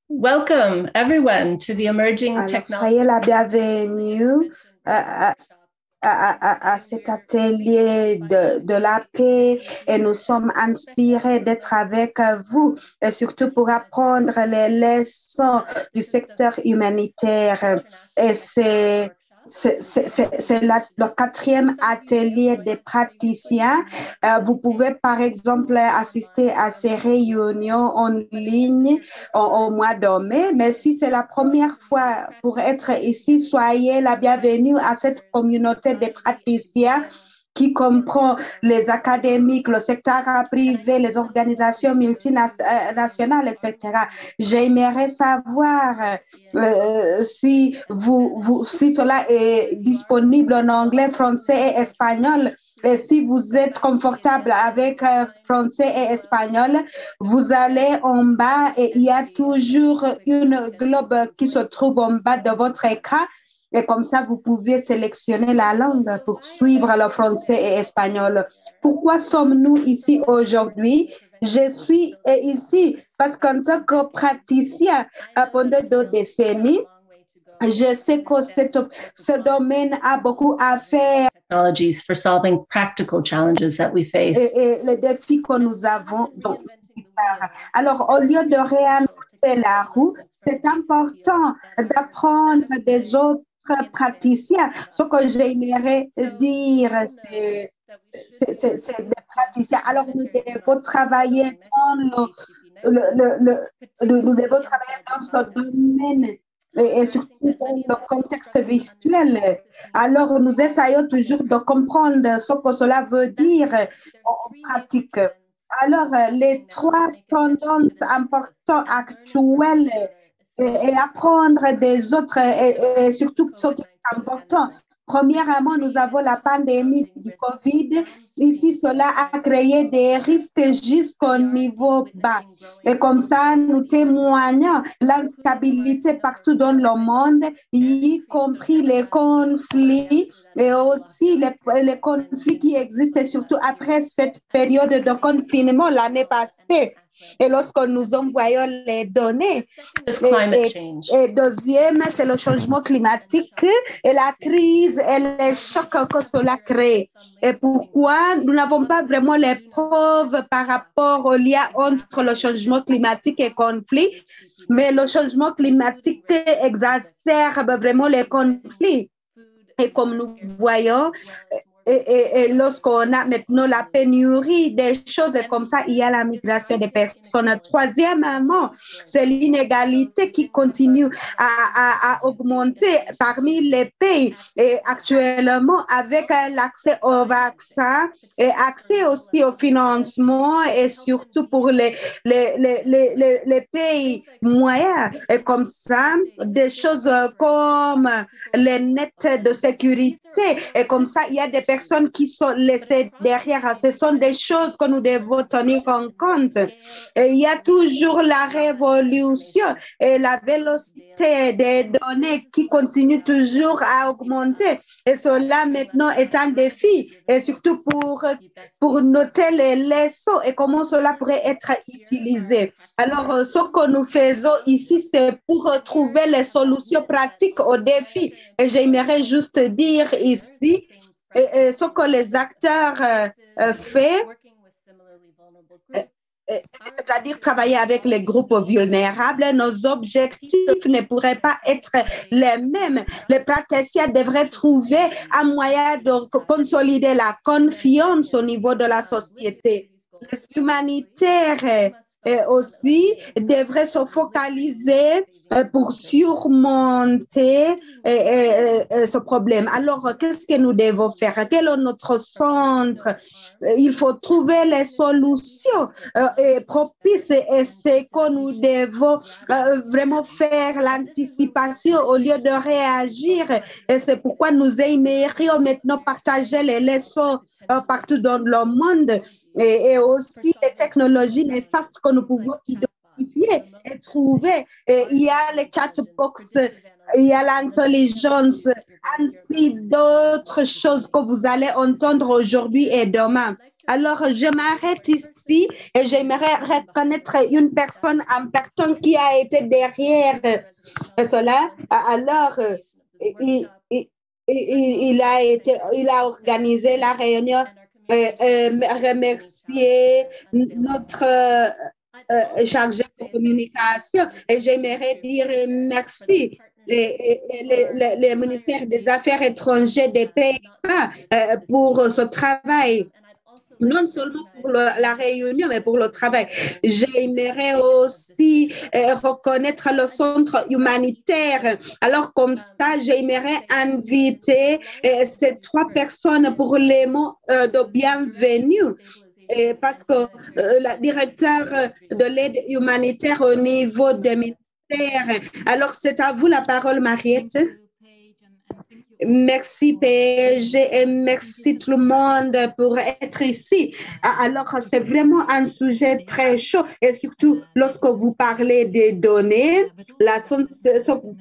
Welcome, everyone, to the Emerging Alors, Technology soyez la bienvenue à, à cet atelier de la paix et nous sommes inspirés d'être avec vous et surtout pour apprendre les leçons du secteur humanitaire. Et c'est le quatrième atelier des praticiens. Vous pouvez, par exemple, assister à ces réunions en ligne au mois de mai. Mais si c'est la première fois pour être ici, soyez la bienvenue à cette communauté des praticiens qui comprend les académiques, le secteur privé, les organisations multinationales, etc. J'aimerais savoir si cela est disponible en anglais, français et espagnol. Et si vous êtes confortable avec français et espagnol, vous allez en bas et il y a toujours une globe qui se trouve en bas de votre écran. Et comme ça, vous pouvez sélectionner la langue pour suivre le français et espagnol. Pourquoi sommes-nous ici aujourd'hui? Je suis ici parce qu'en tant que praticien pendant 2 décennies, je sais que ce domaine a beaucoup à faire technologies for solving practical challenges that we face. et les défis que nous avons dans ce secteur. Alors, au lieu de réinventer la roue, c'est important d'apprendre des autres praticiens. Ce que j'aimerais dire, c'est des praticiens. Alors, nous devons travailler dans nous devons travailler dans ce domaine et surtout dans le contexte virtuel. Alors, nous essayons toujours de comprendre ce que cela veut dire en pratique. Alors, les trois tendances importantes actuelles et apprendre des autres et surtout ce qui est important. Premièrement, nous avons la pandémie du Covid. Ici, cela a créé des risques jusqu'au niveau bas. Et comme ça, nous témoignons l'instabilité partout dans le monde, y compris les conflits et aussi les conflits qui existent, surtout après cette période de confinement l'année passée. Et lorsque nous envoyons les données, et deuxième, c'est le changement climatique et la crise et les chocs que cela crée. Et pourquoi nous n'avons pas vraiment les preuves par rapport au lien entre le changement climatique et conflit, mais le changement climatique exacerbe vraiment les conflits. Et comme nous voyons, et lorsqu'on a maintenant la pénurie des choses comme ça, il y a la migration des personnes. Troisièmement, c'est l'inégalité qui continue à augmenter parmi les pays. Et actuellement, avec l'accès au vaccin et accès aussi au financement et surtout pour les pays moyens, et comme ça, des choses comme les nets de sécurité, et comme ça, il y a des personnes qui sont laissées derrière. Ce sont des choses que nous devons tenir en compte. Et il y a toujours la révolution et la vélocité des données qui continue toujours à augmenter. Et cela maintenant est un défi, et surtout pour noter les leçons et comment cela pourrait être utilisé. Alors, ce que nous faisons ici, c'est pour trouver les solutions pratiques aux défis. Et j'aimerais juste dire ici ce que les acteurs font, c'est-à-dire travailler avec les groupes vulnérables. Nos objectifs ne pourraient pas être les mêmes. Les praticiens devraient trouver un moyen de consolider la confiance au niveau de la société. Les humanitaires aussi devraient se focaliser pour surmonter ce problème. Alors, qu'est-ce que nous devons faire? Quel est notre centre? Il faut trouver les solutions propices et c'est que nous devons vraiment faire l'anticipation au lieu de réagir. Et c'est pourquoi nous aimerions maintenant partager les leçons partout dans le monde et aussi les technologies néfastes que nous pouvons identifier et trouver. Et il y a les chatbox, il y a l'intelligence, ainsi d'autres choses que vous allez entendre aujourd'hui et demain. Alors, je m'arrête ici et j'aimerais reconnaître une personne importante qui a été derrière cela. Alors, il a organisé la réunion, remercier notre chargé de communication et j'aimerais dire merci les ministères des Affaires étrangères des Pays-Bas pour ce travail, non seulement pour la réunion, mais pour le travail. J'aimerais aussi reconnaître le centre humanitaire. Alors, comme ça, j'aimerais inviter ces 3 personnes pour les mots de bienvenue. Parce que la directeur de l'aide humanitaire au niveau des ministères. Alors, c'est à vous la parole, Mariette. Merci PG et merci tout le monde pour être ici. Alors, c'est vraiment un sujet très chaud et surtout lorsque vous parlez des données,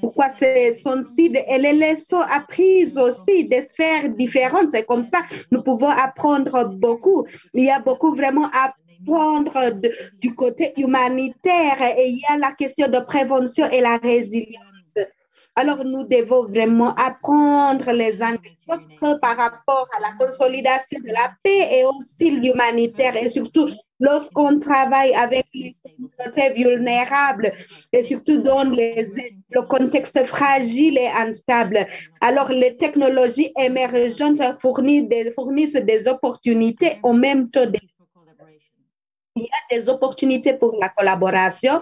pourquoi c'est sensible et les leçons apprises aussi des sphères différentes. C'est comme ça, nous pouvons apprendre beaucoup. Il y a beaucoup vraiment à apprendre du côté humanitaire et il y a la question de prévention et la résilience. Alors, nous devons vraiment apprendre les uns des autres par rapport à la consolidation de la paix et aussi l'humanitaire et surtout lorsqu'on travaille avec les communautés vulnérables et surtout dans le contexte fragile et instable. Alors, les technologies émergentes fournissent des opportunités en même temps il y a des opportunités pour la collaboration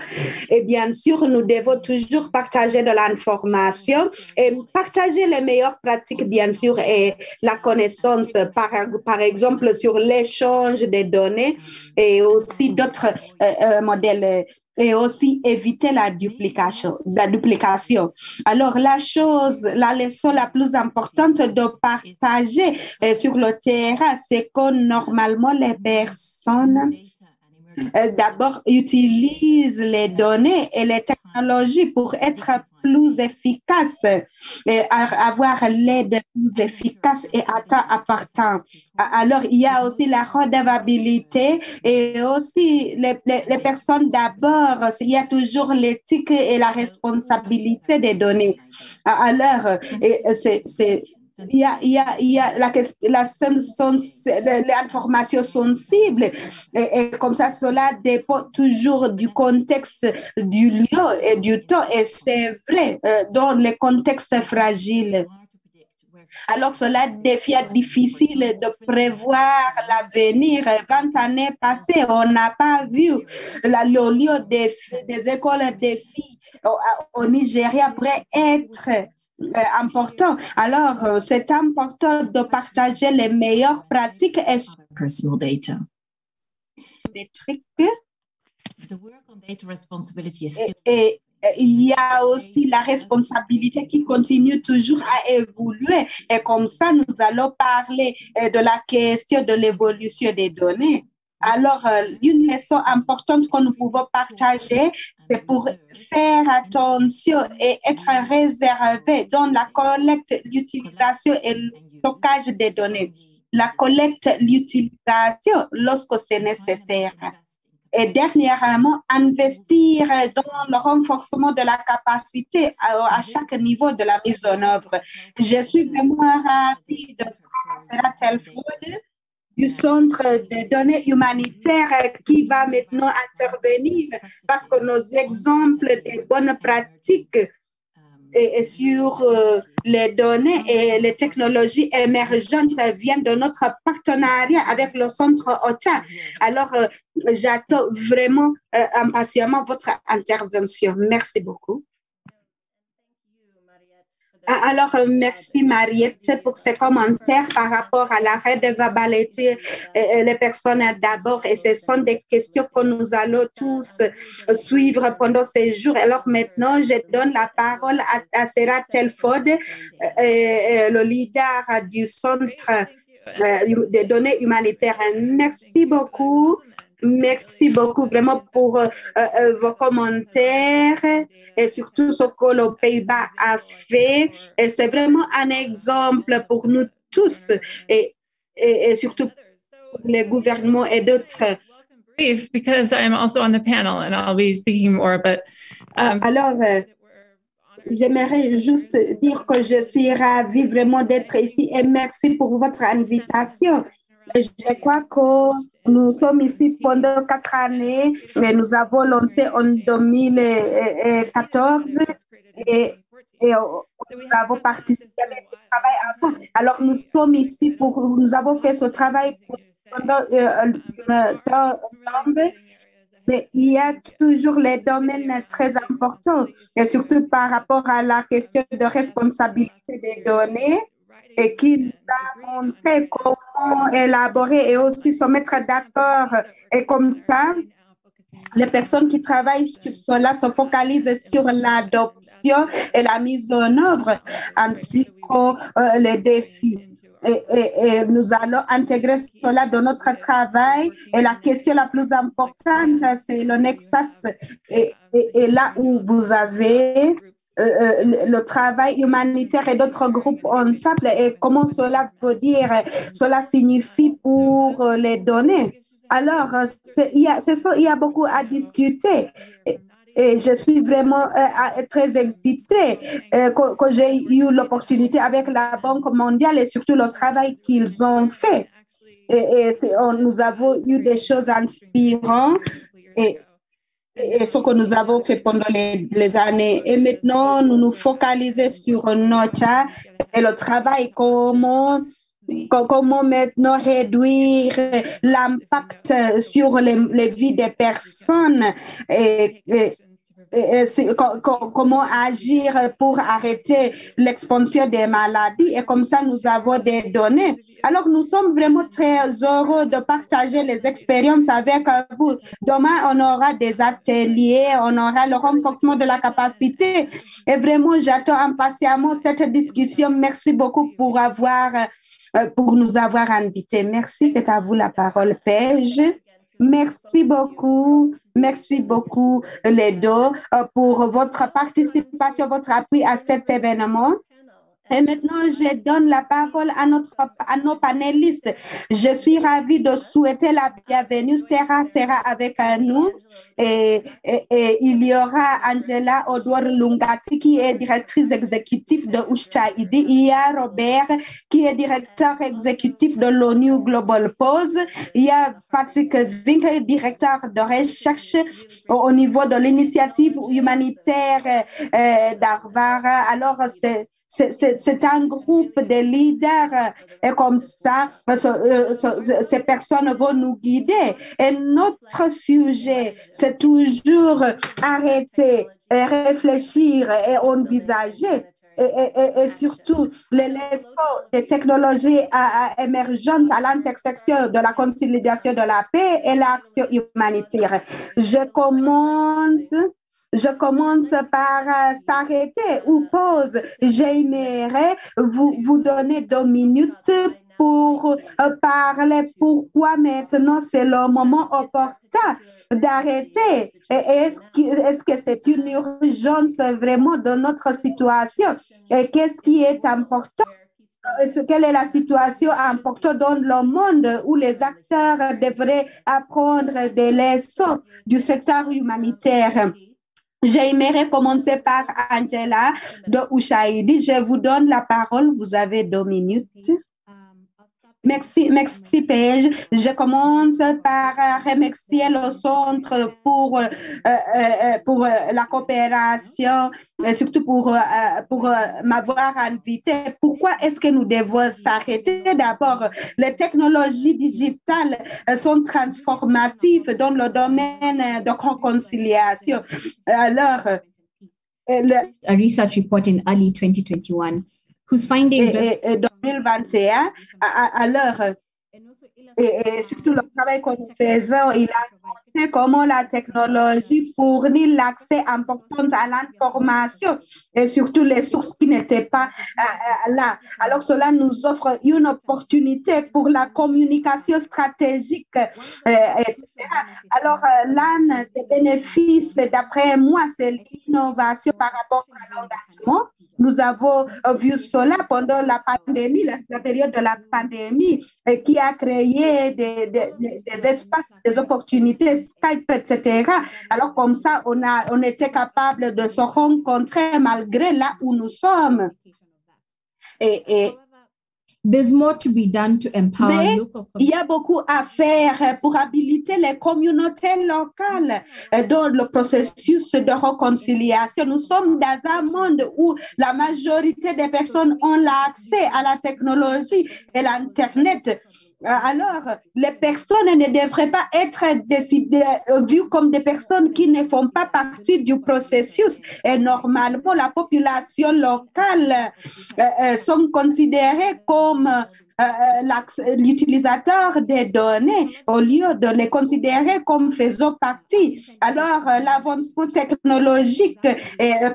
et bien sûr, nous devons toujours partager de l'information et partager les meilleures pratiques, bien sûr, et la connaissance, par exemple, sur l'échange des données et aussi d'autres modèles et aussi éviter la duplication. Alors, la leçon la plus importante de partager sur le terrain, c'est que normalement, les personnes d'abord utilisent les données et les technologies pour être plus efficaces, et avoir l'aide plus efficace et à temps appartant. Alors, il y a aussi la redevabilité et aussi les personnes d'abord, il y a toujours l'éthique et la responsabilité des données. Alors, il y a l'information sensible et comme ça, cela dépend toujours du contexte du lieu et du temps et c'est vrai dans les contextes fragiles. Alors, cela devient difficile de prévoir l'avenir. 20 années passées, on n'a pas vu le lieu des écoles des filles au Nigeria pourrait être important. Alors, c'est important de partager les meilleures pratiques et personal data. des trucs. Et il y a aussi la responsabilité qui continue toujours à évoluer. Et comme ça, nous allons parler de la question de l'évolution des données. Alors, une leçon importante que nous pouvons partager, c'est pour faire attention et être réservé dans la collecte, l'utilisation et le stockage des données. La collecte, l'utilisation lorsque c'est nécessaire. Et dernièrement, investir dans le renforcement de la capacité à chaque niveau de la mise en œuvre. Je suis vraiment ravie de Sarah Telford du Centre des données humanitaires qui va maintenant intervenir parce que nos exemples de bonnes pratiques et sur les données et les technologies émergentes viennent de notre partenariat avec le Centre OCHA. Alors, j'attends vraiment impatiemment votre intervention. Merci beaucoup. Alors, merci Mariette pour ces commentaires par rapport à la redevabilité les personnes d'abord et ce sont des questions que nous allons tous suivre pendant ces jours. Alors maintenant, je donne la parole à Sarah Telford, le leader du Centre des données humanitaires. Merci beaucoup. Merci beaucoup vraiment pour vos commentaires et surtout ce que le Pays-Bas a fait. Et c'est vraiment un exemple pour nous tous et surtout les gouvernements et d'autres. Brief because I'm also on the panel and I'll be speaking more, but alors, j'aimerais juste dire que je suis ravie vraiment d'être ici et merci pour votre invitation. Je crois que nous sommes ici pendant 4 années et nous avons lancé en 2014 et nous avons participé à notre travail avant. Alors, nous sommes ici nous avons fait ce travail pendant un temps long. Mais il y a toujours les domaines très importants, et surtout par rapport à la question de responsabilité des données, et qui nous a montré comment élaborer et aussi se mettre d'accord. Et comme ça, les personnes qui travaillent sur cela se focalisent sur l'adoption et la mise en œuvre, ainsi que les défis. Et nous allons intégrer cela dans notre travail. Et la question la plus importante, c'est le Nexus. Et là où vous avez le travail humanitaire et d'autres groupes ensemble, et comment cela veut dire, cela signifie pour les données. Alors, il y a beaucoup à discuter. Et je suis vraiment très excitée que j'ai eu l'opportunité avec la Banque mondiale et surtout le travail qu'ils ont fait. Nous avons eu des choses inspirantes et ce que nous avons fait pendant les années. Et maintenant, nous nous focalisons sur notre et le travail, comment maintenant réduire l'impact sur les vies des personnes et comment agir pour arrêter l'expansion des maladies. Et comme ça, nous avons des données. Alors, nous sommes vraiment très heureux de partager les expériences avec vous. Demain, on aura des ateliers, on aura le renforcement de la capacité. Et vraiment, j'attends impatiemment cette discussion. Merci beaucoup pour nous avoir invités. Merci, c'est à vous la parole, Paige. Merci beaucoup les deux pour votre participation, votre appui à cet événement. Et maintenant, je donne la parole à nos panélistes. Je suis ravie de souhaiter la bienvenue. Sarah avec nous. Et il y aura Angela Odwar-Lungati qui est directrice exécutive de USAID. Il y a Robert qui est directeur exécutif de l'ONU Global Pause. Il y a Patrick Vink, directeur de recherche au niveau de l'initiative humanitaire d'Harvard. Alors, c'est un groupe de leaders et comme ça, ces personnes vont nous guider. Et notre sujet, c'est toujours arrêter, et réfléchir et envisager. Et surtout les leçons des technologies émergentes à l'intersection de la consolidation de la paix et l'action humanitaire. Je commence par s'arrêter ou pause. J'aimerais vous donner 2 minutes pour parler pourquoi maintenant c'est le moment opportun d'arrêter. Est-ce que c'est une urgence vraiment de notre situation? Et qu'est-ce qui est important? Quelle est la situation importante dans le monde où les acteurs devraient apprendre des leçons du secteur humanitaire? J'aimerais commencer par Angela de USAID. Je vous donne la parole. Vous avez 2 minutes. Merci Paige. Je commence par remercier le Centre pour la coopération et surtout pour m'avoir invité. Pourquoi est-ce que nous devons s'arrêter? D'abord, les technologies digitales sont transformatives dans le domaine de réconciliation. Alors, a research report in early 2021 whose findings 2021, alors, et surtout le travail que nous faisons, il a montré comment la technologie fournit l'accès important à l'information et surtout les sources qui n'étaient pas là. Alors, cela nous offre une opportunité pour la communication stratégique, etc. Alors, l'un des bénéfices, d'après moi, c'est l'innovation par rapport à l'engagement. Nous avons vu cela pendant la pandémie, la période de la pandémie, qui a créé des espaces, des opportunités, Skype, etc. Alors comme ça, on était capable de se rencontrer malgré là où nous sommes. Et there's more to be done to empower mais local il y a beaucoup à faire pour habiliter les communautés locales dans le processus de réconciliation. Nous sommes dans un monde où la majorité des personnes ont l'accès à la technologie et l'Internet. Alors, les personnes ne devraient pas être vues comme des personnes qui ne font pas partie du processus. Et normalement, la population locale sont considérées comme l'utilisateur des données au lieu de les considérer comme faisant partie. Alors, l'avancement technologique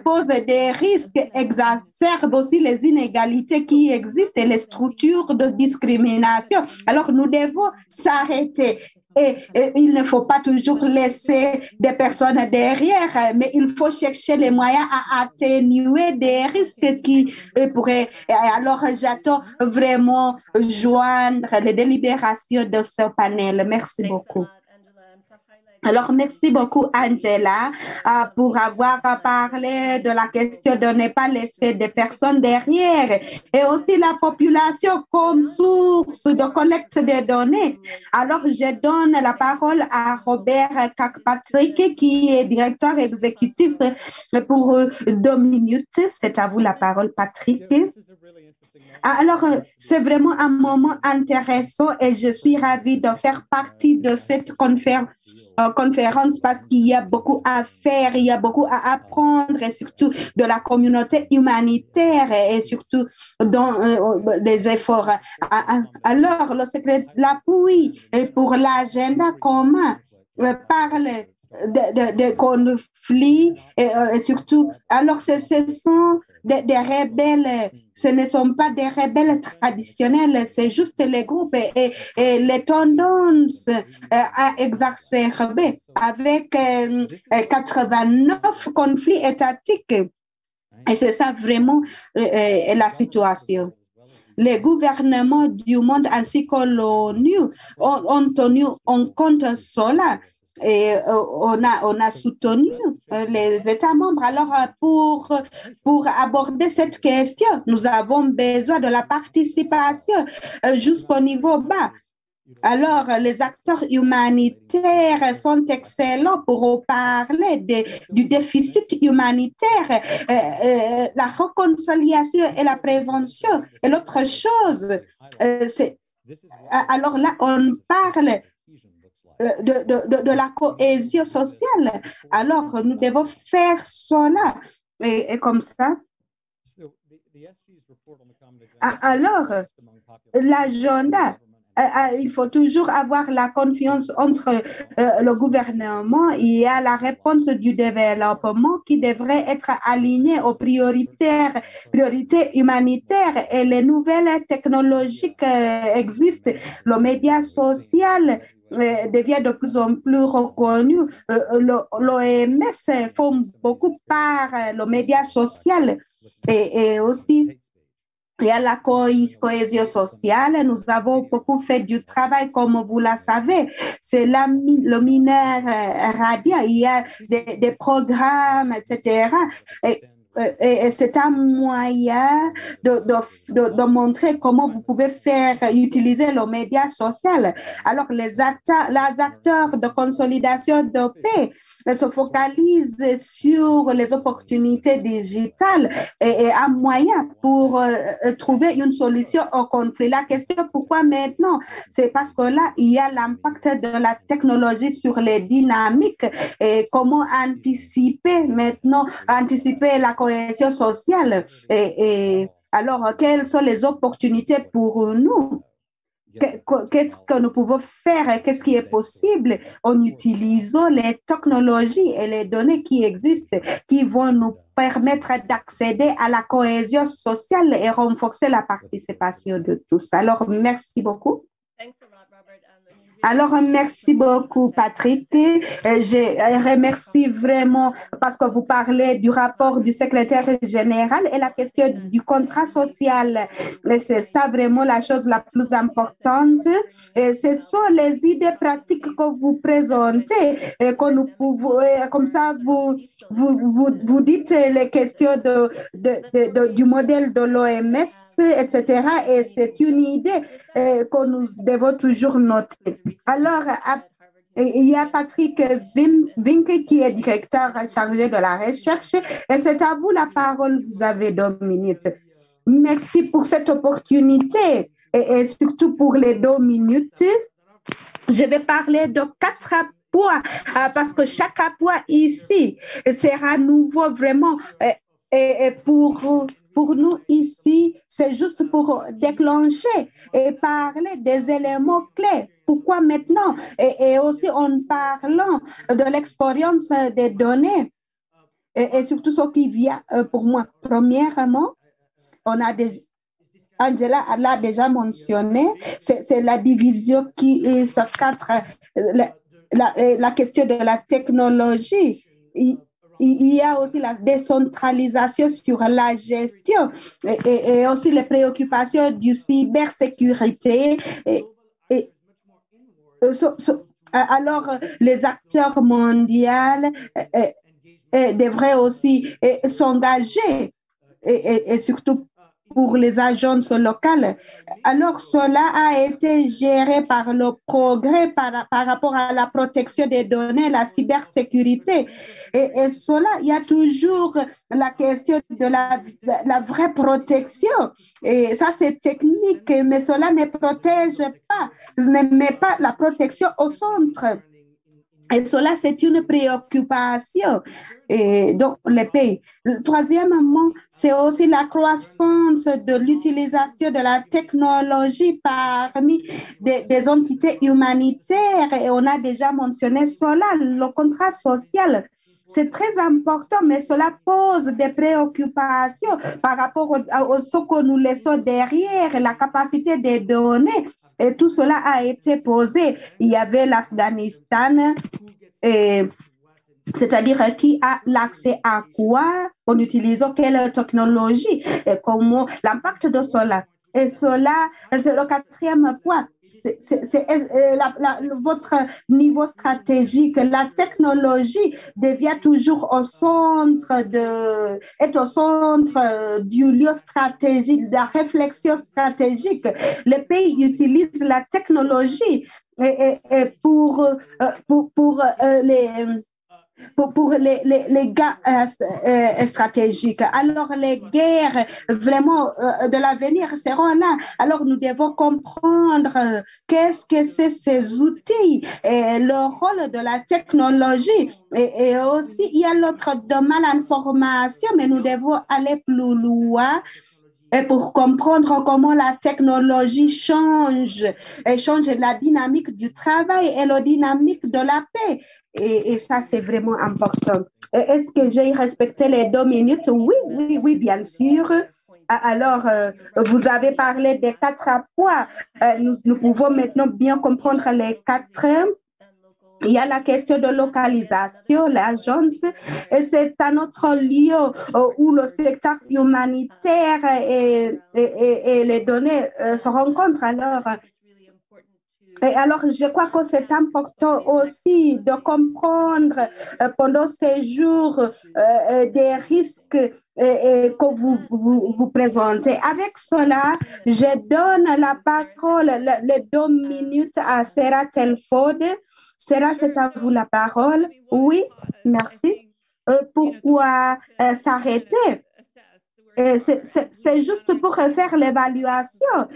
pose des risques, exacerbe aussi les inégalités qui existent et les structures de discrimination. Alors, nous devons s'arrêter. Et il ne faut pas toujours laisser des personnes derrière, mais il faut chercher les moyens à atténuer des risques qui pourraient. Alors, j'attends vraiment joindre les délibérations de ce panel. Merci beaucoup. Alors, merci beaucoup, Angela, pour avoir parlé de la question de ne pas laisser des personnes derrière et aussi la population comme source de collecte des données. Alors, je donne la parole à Robert Kirkpatrick, qui est directeur exécutif pour 2 minutes. C'est à vous la parole, Patrick. Alors, c'est vraiment un moment intéressant et je suis ravie de faire partie de cette conférence parce qu'il y a beaucoup à faire, il y a beaucoup à apprendre et surtout de la communauté humanitaire et surtout dans les efforts. Alors, le secret, l'appui pour l'agenda commun parle de conflits et surtout, alors ce sont des rebelles, ce ne sont pas des rebelles traditionnels, c'est juste les groupes et les tendances à exacerber avec 89 conflits étatiques. Et c'est ça vraiment la situation. Les gouvernements du monde ainsi que l'ONU ont tenu en compte cela. Et on a soutenu les États membres. Alors, pour aborder cette question, nous avons besoin de la participation jusqu'au niveau bas. Alors, les acteurs humanitaires sont excellents pour parler du déficit humanitaire, la réconciliation et la prévention. Et l'autre chose, alors là, on parle de la cohésion sociale. Alors, nous devons faire cela. Et comme ça. Alors, l'agenda, il faut toujours avoir la confiance entre le gouvernement et la réponse du développement qui devrait être alignée aux priorités humanitaires et les nouvelles technologies existent. Le média social devient de plus en plus reconnu. L'OMS font beaucoup par le média social et aussi il y a la cohésion sociale. Nous avons beaucoup fait du travail, comme vous le savez. C'est le mineur radial. Il y a des programmes, etc. Et c'est un moyen de montrer comment vous pouvez utiliser le média social. Alors, les acteurs de consolidation de paix se focalisent sur les opportunités digitales et un moyen pour trouver une solution au conflit. La question, pourquoi maintenant? C'est parce que là, il y a l'impact de la technologie sur les dynamiques et comment anticiper la cohésion sociale. Alors, quelles sont les opportunités pour nous? Qu'est-ce que nous pouvons faire? Qu'est-ce qui est possible en utilisant les technologies et les données qui existent, qui vont nous permettre d'accéder à la cohésion sociale et renforcer la participation de tous. Alors, merci beaucoup. Alors, merci beaucoup, Patrick. Je remercie vraiment parce que vous parlez du rapport du secrétaire général et la question du contrat social. C'est ça vraiment la chose la plus importante. Et ce sont les idées pratiques que vous présentez et que nous pouvons, comme ça, vous dites les questions du modèle de l'OMS, etc. Et c'est une idée que nous devons toujours noter. Alors, il y a Patrick Vink qui est directeur chargé de la recherche et c'est à vous la parole, vous avez 2 minutes. Merci pour cette opportunité et surtout pour les 2 minutes. Je vais parler de 4 points parce que chaque point ici sera nouveau vraiment et pour nous ici, c'est juste pour déclencher et parler des éléments clés. Pourquoi maintenant? Et aussi en parlant de l'expérience des données et surtout ce qui vient pour moi. Premièrement, on a Angela l'a déjà mentionné, c'est la division qui se cadre, la question de la technologie. Il y a aussi la décentralisation sur la gestion et aussi les préoccupations du cybersécurité. Alors, les acteurs mondiaux devraient aussi s'engager et surtout pour les agences locales. Alors, cela a été géré par le progrès par rapport à la protection des données, la cybersécurité. Et cela, il y a toujours la question de la vraie protection. Et ça, c'est technique, mais cela ne protège pas, ne met pas la protection au centre. Et cela, c'est une préoccupation dans les pays. Troisièmement, c'est aussi la croissance de l'utilisation de la technologie parmi des entités humanitaires. Et on a déjà mentionné cela, le contrat social. C'est très important, mais cela pose des préoccupations par rapport à ce que nous laissons derrière, la capacité des données. Et tout cela a été posé. Il y avait l'Afghanistan, c'est-à-dire qui a l'accès à quoi, en utilisant quelle technologie, et comment l'impact de cela. Et cela, c'est le 4e point, c'est votre niveau stratégique. La technologie devient toujours est au centre du lieu stratégique, de la réflexion stratégique. Les pays utilisent la technologie pour les gains stratégiques. Alors, les guerres vraiment de l'avenir seront là. Alors, nous devons comprendre qu'est-ce que c'est ces outils et le rôle de la technologie. Et aussi, il y a l'autre de malinformation, mais nous devons aller plus loin. Et pour comprendre comment la technologie change la dynamique du travail et la dynamique de la paix. Et ça, c'est vraiment important. Est-ce que j'ai respecté les 2 minutes? Oui, bien sûr. Alors, vous avez parlé des 4 points. Nous pouvons maintenant bien comprendre les 4. Il y a la question de localisation, l'agence, et c'est un autre lieu où le secteur humanitaire et les données se rencontrent. Alors, je crois que c'est important aussi de comprendre pendant ces jours des risques que vous présentez. Avec cela, je donne la parole, les 2 minutes à Sarah Telford. Sarah, c'est à vous la parole. Oui, merci. Pourquoi s'arrêter? C'est juste pour faire l'évaluation.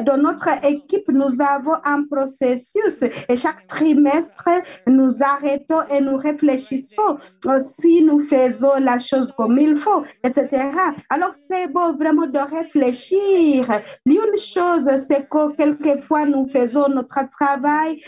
Dans notre équipe, nous avons un processus et chaque trimestre, nous arrêtons et nous réfléchissons si nous faisons la chose comme il faut, etc. Alors, c'est bon vraiment de réfléchir. Une chose, c'est que quelquefois, nous faisons notre travail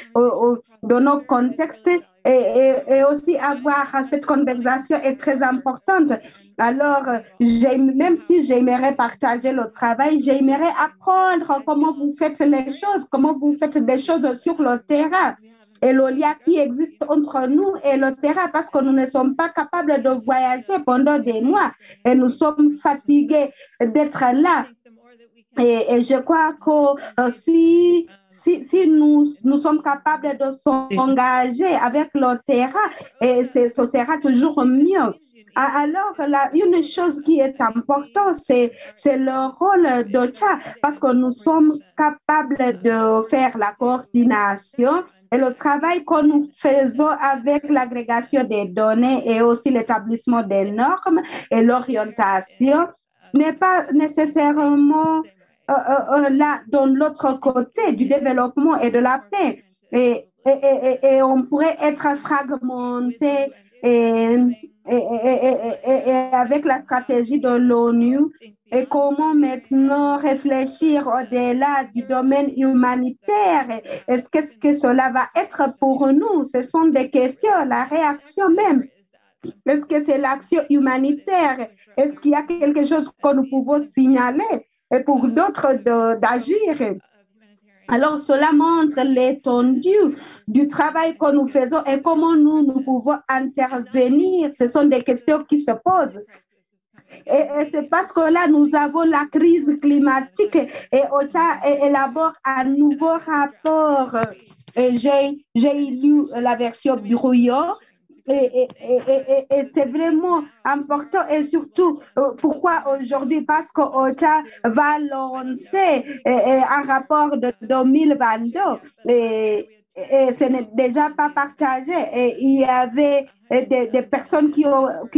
dans nos contextes et aussi avoir cette conversation est très importante. Alors, même si j'aimerais partager le travail, j'aimerais apprendre comment vous faites les choses, comment vous faites des choses sur le terrain. Et le lien qui existe entre nous et le terrain, parce que nous ne sommes pas capables de voyager pendant des mois et nous sommes fatigués d'être là. Et je crois que si nous sommes capables de s'engager avec le terrain, et ce sera toujours mieux. Alors, une chose qui est importante, c'est le rôle d'OCHA, parce que nous sommes capables de faire la coordination et le travail que nous faisons avec l'agrégation des données et aussi l'établissement des normes et l'orientation, ce n'est pas nécessairement là, dans l'autre côté du développement et de la paix. Et on pourrait être fragmenté et avec la stratégie de l'ONU et comment maintenant réfléchir au-delà du domaine humanitaire. Qu'est-ce que cela va être pour nous? Ce sont des questions, la réaction même. Est-ce que c'est l'action humanitaire? Est-ce qu'il y a quelque chose que nous pouvons signaler et pour d'autres d'agir? Alors, cela montre l'étendue du travail que nous faisons et comment nous pouvons intervenir. Ce sont des questions qui se posent. Et c'est parce que là, nous avons la crise climatique et OCHA élabore un nouveau rapport. J'ai lu la version brouillon. Et c'est vraiment important et surtout, pourquoi aujourd'hui? Parce que OCHA va lancer un rapport de 2022 et ce n'est déjà pas partagé. Et il y avait des personnes qui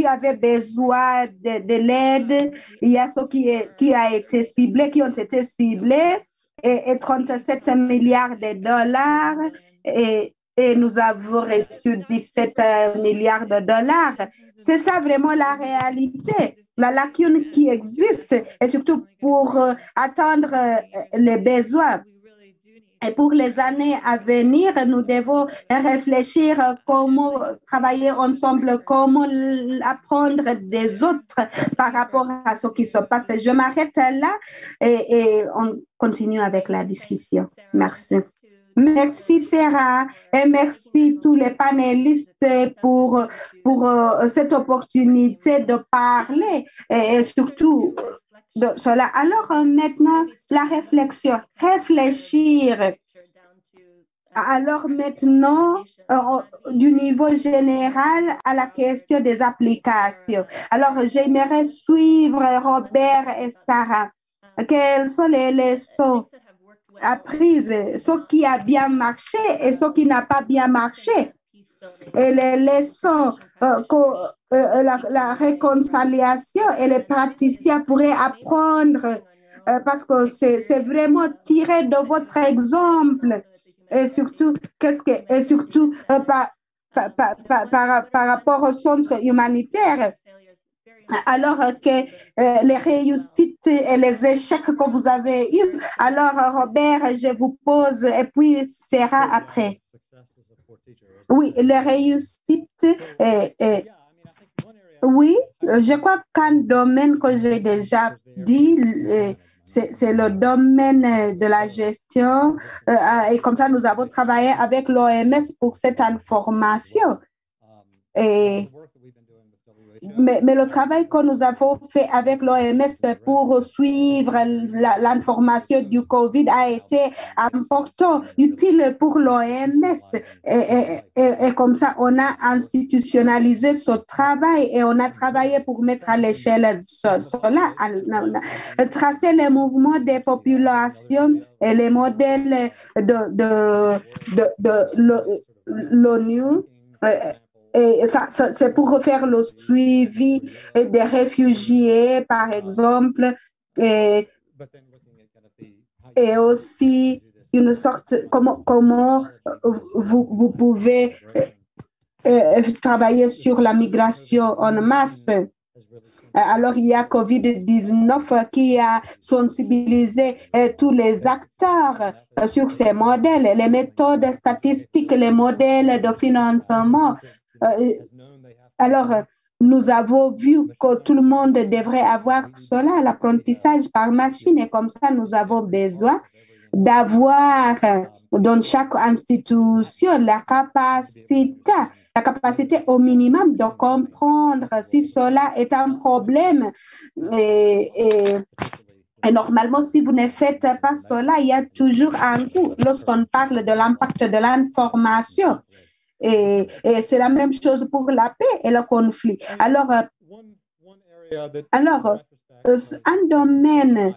avaient besoin de l'aide. Il y a ceux qui ont été ciblés et 37 milliards de dollars et nous avons reçu 17 milliards de dollars. C'est ça vraiment la réalité, la lacune qui existe et surtout pour attendre les besoins. Et pour les années à venir, nous devons réfléchir comment travailler ensemble, comment apprendre des autres par rapport à ce qui se passe. Je m'arrête là et on continue avec la discussion. Merci. Merci Sarah et merci tous les panélistes pour cette opportunité de parler et surtout de cela. Alors maintenant, la réflexion, réfléchir. Alors maintenant, du niveau général à la question des applications. Alors j'aimerais suivre Robert et Sarah. Quelles sont les leçons apprises, ce qui a bien marché et ce qui n'a pas bien marché? Et les leçons la réconciliation et les praticiens pourraient apprendre parce que c'est vraiment tiré de votre exemple et surtout par rapport au centre humanitaire. Alors que les réussites et les échecs que vous avez eus. Alors, Robert, je vous pose et puis Sarah après. Oui, les réussites. Oui, je crois qu'un domaine que j'ai déjà dit, c'est le domaine de la gestion. Et comme ça, nous avons travaillé avec l'OMS pour cette information. Mais le travail que nous avons fait avec l'OMS pour suivre l'information du COVID a été important, utile pour l'OMS. Et comme ça, on a institutionnalisé ce travail et on a travaillé pour mettre à l'échelle cela, tracer les mouvements des populations et les modèles de l'ONU. Et ça, c'est pour faire le suivi des réfugiés, par exemple, et aussi une sorte, comment vous pouvez travailler sur la migration en masse. Alors, il y a COVID-19 qui a sensibilisé tous les acteurs sur ces modèles, les méthodes statistiques, les modèles de financement. Alors, nous avons vu que tout le monde devrait avoir cela, l'apprentissage par machine, et comme ça, nous avons besoin d'avoir dans chaque institution la capacité au minimum de comprendre si cela est un problème. Et normalement, si vous ne faites pas cela, il y a toujours un coût lorsqu'on parle de l'impact de l'information. Et c'est la même chose pour la paix et le conflit. Alors un domaine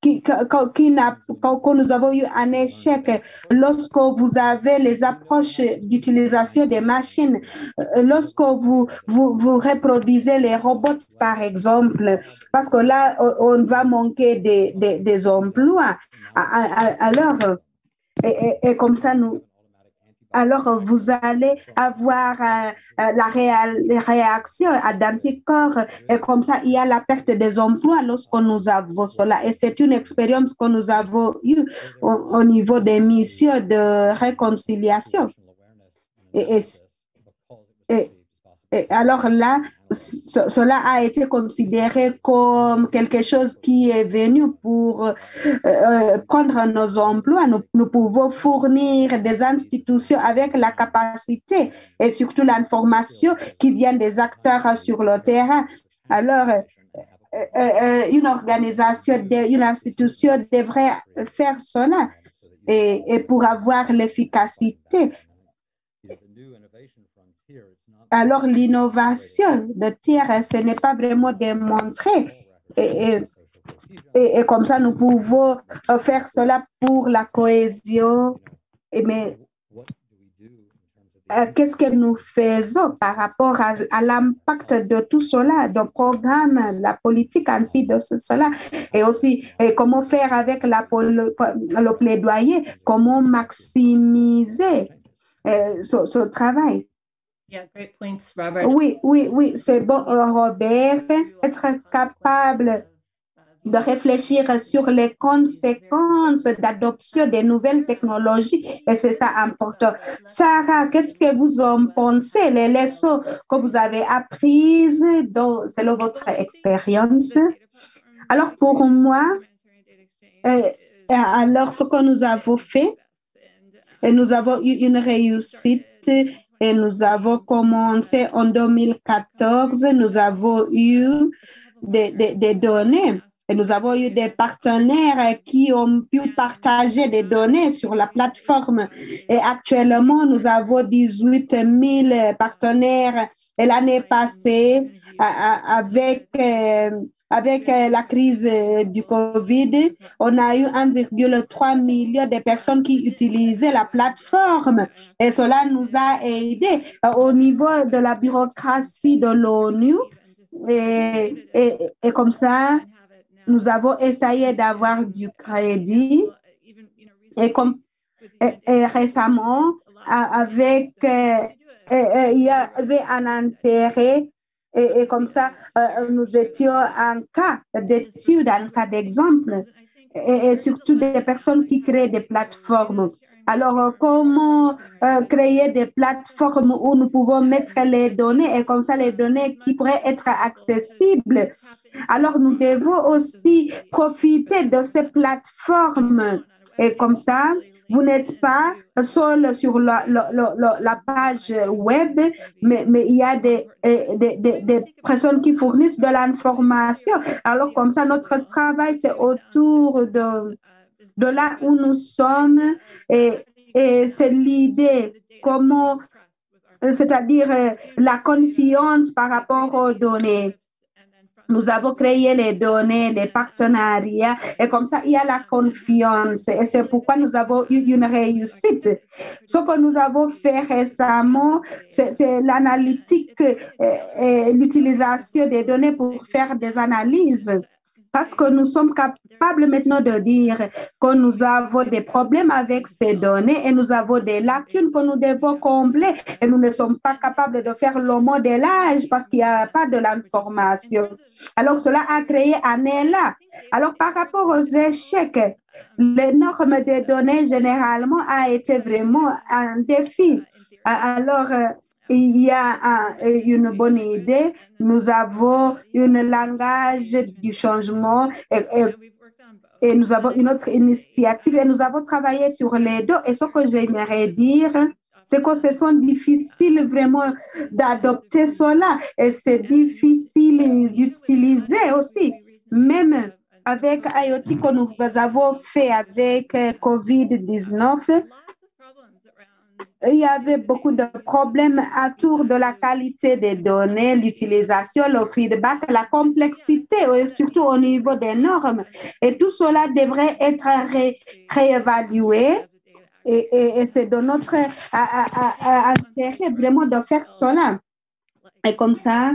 que nous avons eu un échec lorsque vous avez les approches d'utilisation des machines, lorsque vous reproduisez les robots, par exemple, parce que là, on va manquer des emplois. Alors, et comme ça, alors vous allez avoir la réaction à d'anticorps et comme ça, il y a la perte des emplois lorsque nous avons cela. Et c'est une expérience que nous avons eue au niveau des missions de réconciliation. Et alors là, cela a été considéré comme quelque chose qui est venu pour prendre nos emplois. Nous pouvons fournir des institutions avec la capacité et surtout l'information qui vient des acteurs sur le terrain. Alors, une organisation, une institution devrait faire cela et pour avoir l'efficacité. Alors, l'innovation de terre, ce n'est pas vraiment démontré. Et comme ça, nous pouvons faire cela pour la cohésion. Mais qu'est-ce que nous faisons par rapport à l'impact de tout cela, du programme, la politique ainsi de cela, et aussi comment faire avec le plaidoyer, comment maximiser ce travail. Yeah, great points, Robert. Oui, c'est bon, Robert, être capable de réfléchir sur les conséquences d'adoption des nouvelles technologies, et c'est ça important. Sarah, qu'est-ce que vous en pensez, les leçons que vous avez apprises selon votre expérience? Alors, pour moi, alors ce que nous avons fait, nous avons eu une réussite. Et nous avons commencé en 2014, nous avons eu des données et nous avons eu des partenaires qui ont pu partager des données sur la plateforme. Et actuellement, nous avons 18 000 partenaires. Et l'année passée, avec la crise du COVID, on a eu 1,3 million de personnes qui utilisaient la plateforme et cela nous a aidés au niveau de la bureaucratie de l'ONU et comme ça, nous avons essayé d'avoir du crédit et récemment, il y avait un intérêt. Et comme ça, nous étions en cas d'étude, en cas d'exemple, et surtout des personnes qui créent des plateformes. Alors, comment créer des plateformes où nous pouvons mettre les données et comme ça, les données qui pourraient être accessibles. Alors, nous devons aussi profiter de ces plateformes. Et comme ça, vous n'êtes pas seul sur la page web, mais il y a des personnes qui fournissent de l'information. Alors, comme ça, notre travail, c'est autour de là où nous sommes et c'est l'idée, comment, c'est-à-dire la confiance par rapport aux données. Nous avons créé les données, les partenariats, et comme ça, il y a la confiance. Et c'est pourquoi nous avons eu une réussite. Ce que nous avons fait récemment, c'est l'analytique et l'utilisation des données pour faire des analyses. parce que nous sommes capables maintenant de dire que nous avons des problèmes avec ces données et nous avons des lacunes que nous devons combler et nous ne sommes pas capables de faire le modélage parce qu'il n'y a pas de l'information. Alors, cela a créé un élan. Alors, par rapport aux échecs, les normes des données, généralement, a été vraiment un défi. Alors, il y a une bonne idée. Nous avons un langage du changement et nous avons une autre initiative et nous avons travaillé sur les deux. Et ce que j'aimerais dire, c'est que ce sont difficiles vraiment d'adopter cela et c'est difficile d'utiliser aussi. Même avec IoT que nous avons fait avec COVID-19, il y avait beaucoup de problèmes autour de la qualité des données, l'utilisation, le feedback, la complexité, et surtout au niveau des normes. Et tout cela devrait être réévalué. Et c'est de notre intérêt vraiment de faire cela. Et comme ça,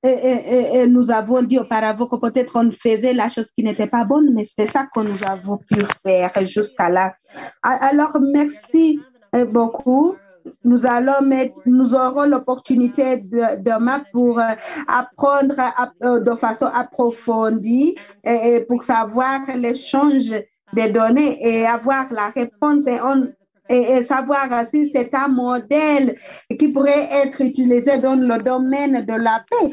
et nous avons dit auparavant que peut-être on faisait la chose qui n'était pas bonne, mais c'est ça que nous avons pu faire jusqu'à là. Alors, merci beaucoup. Nous aurons l'opportunité demain pour apprendre de façon approfondie et pour savoir l'échange des données et avoir la réponse et savoir si c'est un modèle qui pourrait être utilisé dans le domaine de la paix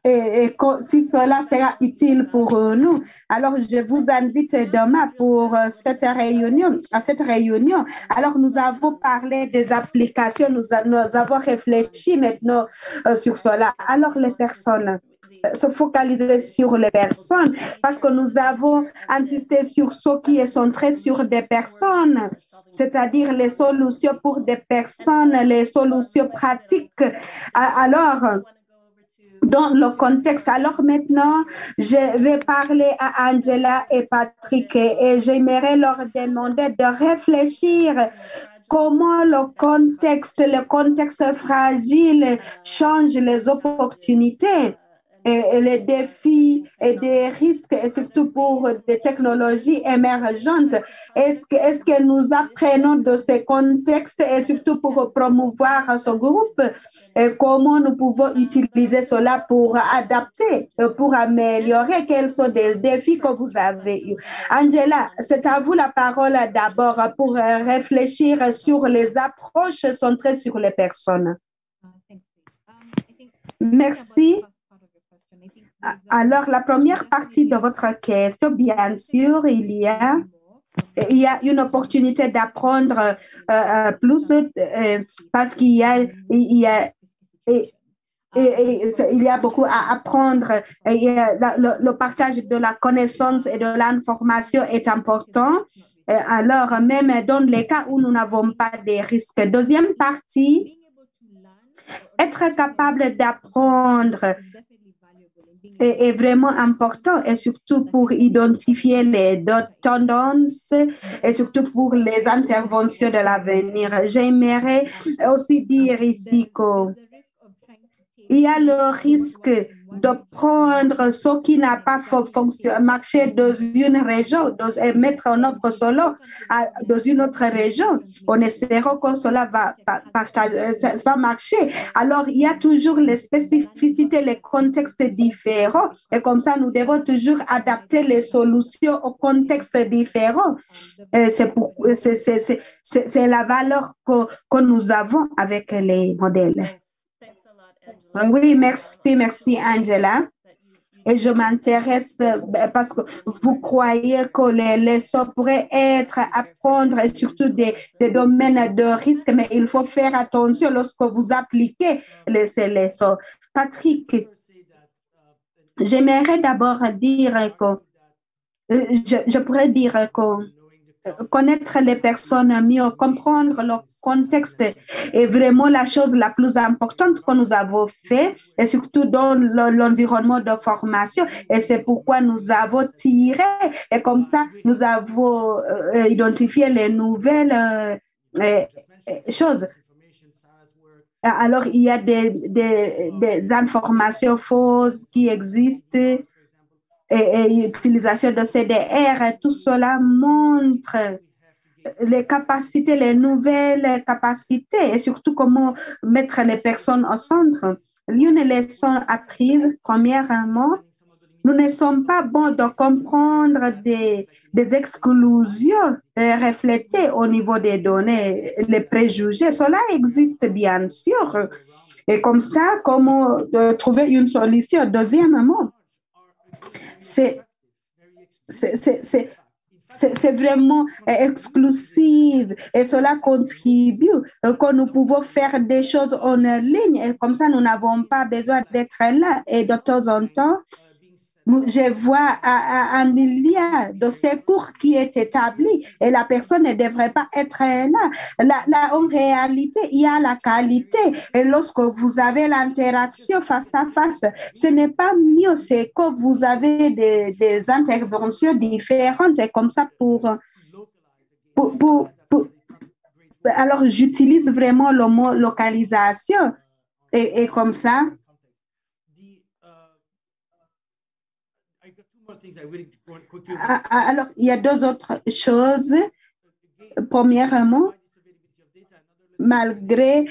et si cela sera utile pour nous. Alors, je vous invite demain pour cette réunion. Alors, nous avons parlé des applications, nous avons réfléchi maintenant sur cela. Alors, les personnes, se focaliser sur les personnes parce que nous avons insisté sur ce qui est centré sur des personnes, c'est-à-dire les solutions pour des personnes, les solutions pratiques. Alors, dans le contexte, alors maintenant, je vais parler à Angela et Patrick et j'aimerais leur demander de réfléchir comment le contexte fragile change les opportunités et les défis et des risques, et surtout pour des technologies émergentes. Est-ce que nous apprenons de ces contextes et surtout pour promouvoir ce groupe et comment nous pouvons utiliser cela pour adapter, pour améliorer? Quels sont les défis que vous avez eus? Angela, c'est à vous la parole d'abord pour réfléchir sur les approches centrées sur les personnes. Merci. Alors, la première partie de votre question, bien sûr, il y a une opportunité d'apprendre plus parce qu'il y a beaucoup à apprendre. Le partage de la connaissance et de l'information est important. Alors, même dans les cas où nous n'avons pas de risques. Deuxième partie, être capable d'apprendre est vraiment important et surtout pour identifier les tendances et surtout pour les interventions de l'avenir. J'aimerais aussi dire ici qu'il y a le risque de prendre ce qui n'a pas marché dans une région et mettre en œuvre cela dans une autre région en espérant que cela va marcher. Alors, il y a toujours les spécificités, les contextes différents et comme ça, nous devons toujours adapter les solutions aux contextes différents. C'est la valeur que nous avons avec les modèles. Oui, merci Angela. Et je m'intéresse parce que vous croyez que les leçons pourraient être apprendre et surtout des domaines de risque, mais il faut faire attention lorsque vous appliquez ces leçons. Patrick, j'aimerais d'abord dire que je pourrais dire que connaître les personnes mieux, comprendre leur contexte est vraiment la chose la plus importante que nous avons fait et surtout dans l'environnement de formation et c'est pourquoi nous avons tiré et comme ça nous avons identifié les nouvelles choses. Alors, il y a des informations fausses qui existent et l'utilisation de CDR. Tout cela montre les capacités, les nouvelles capacités et surtout comment mettre les personnes au centre. L'une leçon apprise, premièrement, nous ne sommes pas bons de comprendre des exclusions reflétées au niveau des données, les préjugés. Cela existe bien sûr. Et comme ça, comment trouver une solution? Deuxièmement, c'est vraiment exclusif et cela contribue que nous pouvons faire des choses en ligne et comme ça, nous n'avons pas besoin d'être là. Et de temps en temps, je vois un lien de secours qui est établi et la personne ne devrait pas être là. En réalité, il y a la qualité et lorsque vous avez l'interaction face à face, ce n'est pas mieux, c'est que vous avez des interventions différentes et comme ça alors j'utilise vraiment le mot localisation et comme ça. Alors, il y a deux autres choses. Premièrement, malgré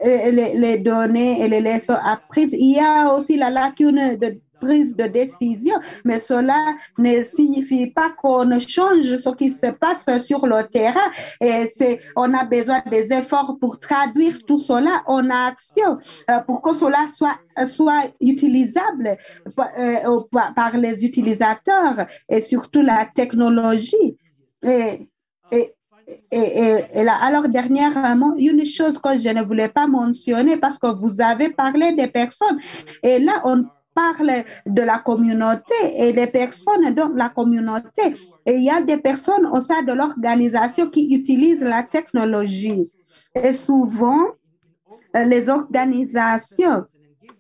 les données et les leçons apprises, il y a aussi la lacune de prise de décision, mais cela ne signifie pas qu'on change ce qui se passe sur le terrain. Et on a besoin des efforts pour traduire tout cela en action, pour que cela soit utilisable par les utilisateurs et surtout la technologie. Et là, alors, dernièrement, une chose que je ne voulais pas mentionner parce que vous avez parlé des personnes. Et là, on parle de la communauté et des personnes dans la communauté. Et il y a des personnes au sein de l'organisation qui utilisent la technologie. Et souvent, les organisations,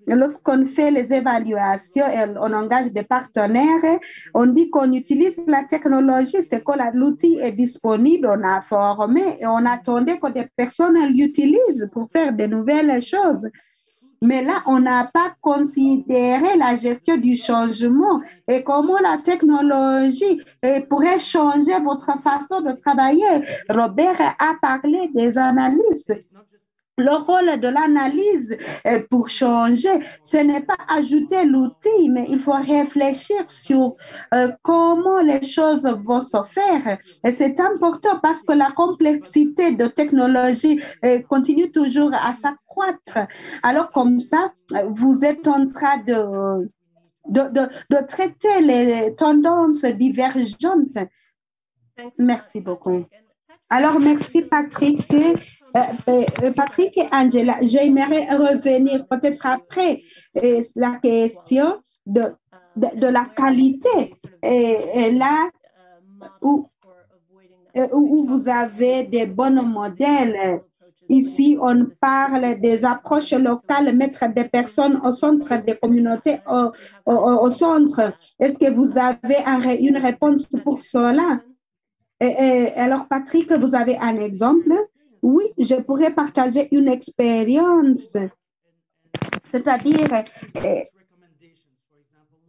lorsqu'on fait les évaluations et on engage des partenaires, on dit qu'on utilise la technologie, c'est que l'outil est disponible, on a formé et on attendait que des personnes l'utilisent pour faire de nouvelles choses. Mais là, on n'a pas considéré la gestion du changement et comment la technologie pourrait changer votre façon de travailler. Robert a parlé des analyses. Le rôle de l'analyse pour changer, ce n'est pas ajouter l'outil, mais il faut réfléchir sur comment les choses vont se faire. Et c'est important parce que la complexité de technologie continue toujours à s'accroître. Alors comme ça, vous êtes en train de traiter les tendances divergentes. Merci beaucoup. Alors, merci Patrick. Patrick et Angela, j'aimerais revenir peut-être après la question de la qualité. Et là où vous avez des bons modèles. Ici, on parle des approches locales, mettre des personnes au centre, des communautés au centre. Est-ce que vous avez une réponse pour cela? Alors, Patrick, vous avez un exemple? Oui, je pourrais partager une expérience, c'est-à-dire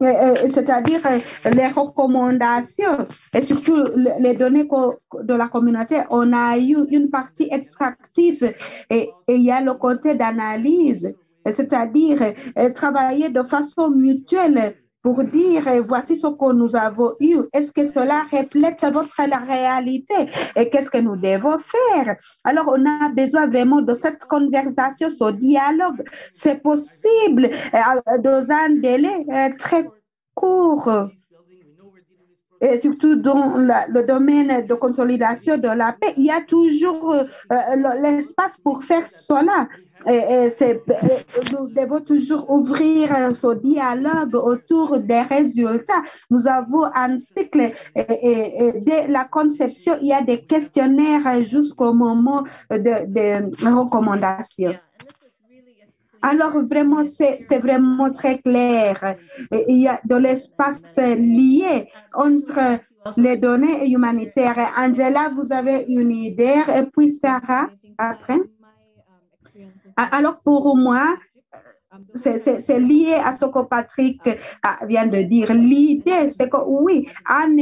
les recommandations et surtout les données de la communauté. On a eu une partie extractive et il y a le côté d'analyse, c'est-à-dire travailler de façon mutuelle pour dire voici ce que nous avons eu. Est-ce que cela reflète la réalité et qu'est-ce que nous devons faire? Alors, on a besoin vraiment de cette conversation, ce dialogue. C'est possible dans un délai très court. Et surtout dans le domaine de consolidation de la paix, il y a toujours l'espace pour faire cela. Nous devons toujours ouvrir ce dialogue autour des résultats. Nous avons un cycle et dès la conception, il y a des questionnaires jusqu'au moment de recommandations. Alors, vraiment, c'est vraiment très clair. Il y a de l'espace lié entre les données humanitaires. Angela, vous avez une idée, et puis Sarah, après. Alors pour moi, c'est lié à ce que Patrick vient de dire. L'idée, c'est que oui, un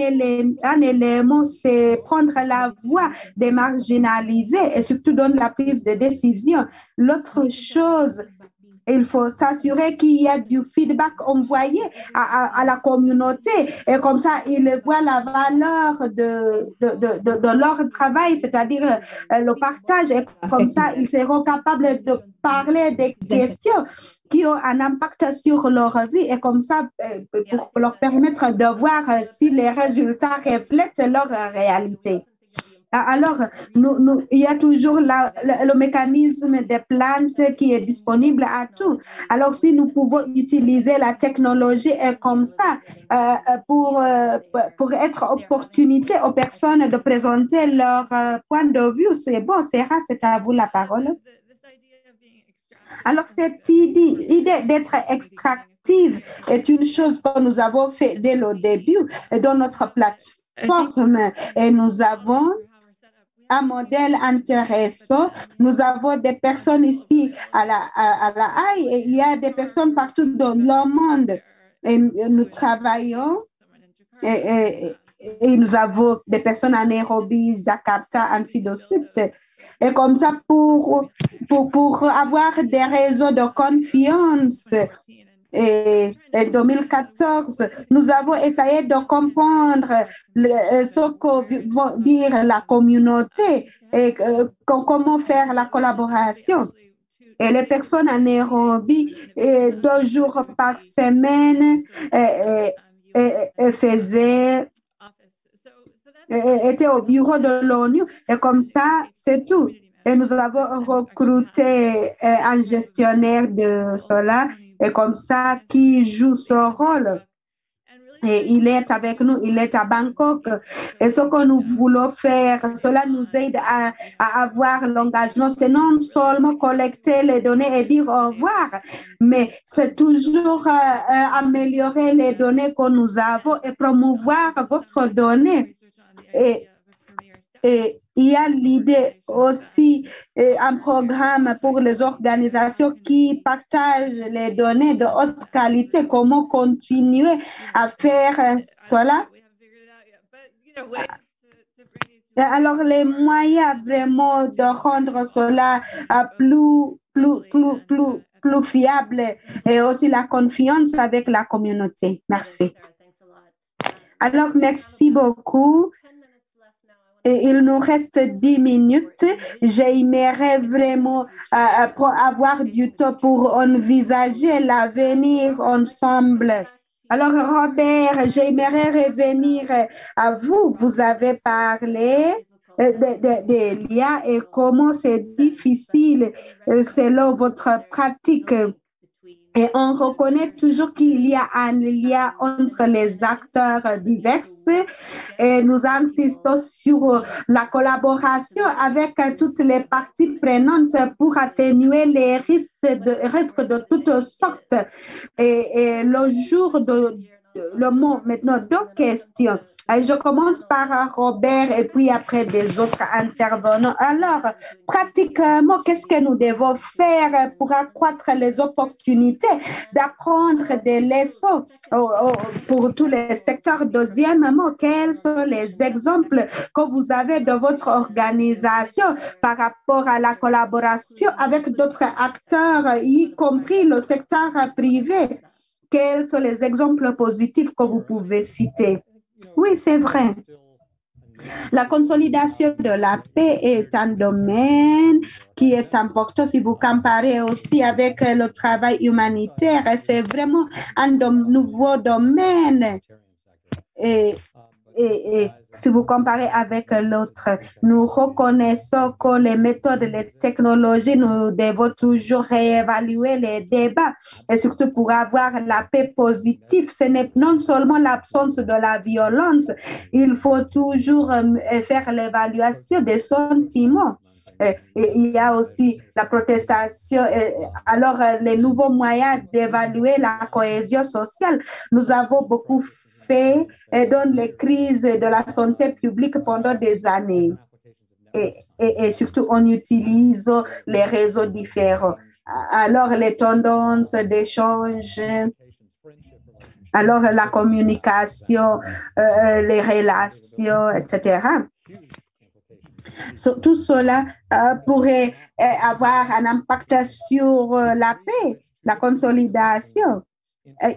élément, c'est prendre la voix des marginalisés et surtout dans la prise de décision. L'autre chose, il faut s'assurer qu'il y a du feedback envoyé à la communauté et comme ça, ils voient la valeur de leur travail, c'est-à-dire le partage et comme ça, ils seront capables de parler des questions qui ont un impact sur leur vie et comme ça, pour leur permettre de voir si les résultats reflètent leur réalité. Alors, il y a toujours le mécanisme des plantes qui est disponible à tout. Alors, si nous pouvons utiliser la technologie comme ça pour être opportunité aux personnes de présenter leur point de vue, c'est bon. Sarah, c'est à vous la parole. Alors, cette idée d'être extractive est une chose que nous avons fait dès le début dans notre plateforme et nous avons un modèle intéressant. Nous avons des personnes ici à la Haye et il y a des personnes partout dans le monde. Et nous travaillons et nous avons des personnes à Nairobi, Jakarta, ainsi de suite. Et comme ça, pour avoir des réseaux de confiance, et 2014, nous avons essayé de comprendre ce que va dire la communauté et comment faire la collaboration. Et les personnes à Nairobi, 2 jours par semaine, étaient au bureau de l'ONU. Et comme ça, c'est tout. Et nous avons recruté un gestionnaire de cela. Et comme ça, qui joue ce rôle. Et il est avec nous, il est à Bangkok. Et ce que nous voulons faire, cela nous aide à avoir l'engagement. C'est non seulement collecter les données et dire au revoir, mais c'est toujours améliorer les données que nous avons et promouvoir votre donnée. Et il y a l'idée aussi, un programme pour les organisations qui partagent les données de haute qualité. Comment continuer à faire cela? Alors, les moyens vraiment de rendre cela plus fiable et aussi la confiance avec la communauté. Merci. Alors, merci beaucoup. Et il nous reste 10 minutes. J'aimerais vraiment avoir du temps pour envisager l'avenir ensemble. Alors, Robert, j'aimerais revenir à vous. Vous avez parlé de l'IA et comment c'est difficile selon votre pratique. Et on reconnaît toujours qu'il y a un lien entre les acteurs divers et nous insistons sur la collaboration avec toutes les parties prenantes pour atténuer les risques de toutes sortes. Et le jour le mot maintenant, 2 questions. Je commence par Robert et puis après des autres intervenants. Alors, pratiquement, qu'est-ce que nous devons faire pour accroître les opportunités d'apprendre des leçons pour tous les secteurs? Deuxièmement, quels sont les exemples que vous avez de votre organisation par rapport à la collaboration avec d'autres acteurs, y compris le secteur privé? Quels sont les exemples positifs que vous pouvez citer? Oui, c'est vrai. La consolidation de la paix est un domaine qui est important si vous comparez aussi avec le travail humanitaire. C'est vraiment un nouveau domaine. Et si vous comparez avec l'autre, nous reconnaissons que les méthodes, les technologies, nous devons toujours réévaluer les débats et surtout pour avoir la paix positive. Ce n'est non seulement l'absence de la violence, il faut toujours faire l'évaluation des sentiments. Et il y a aussi la protestation, alors les nouveaux moyens d'évaluer la cohésion sociale. Nous avons beaucoup fait dans les crises de la santé publique pendant des années. et surtout, on utilise les réseaux différents. Alors, les tendances d'échange, alors la communication, les relations, etc. Tout cela pourrait avoir un impact sur la paix, la consolidation.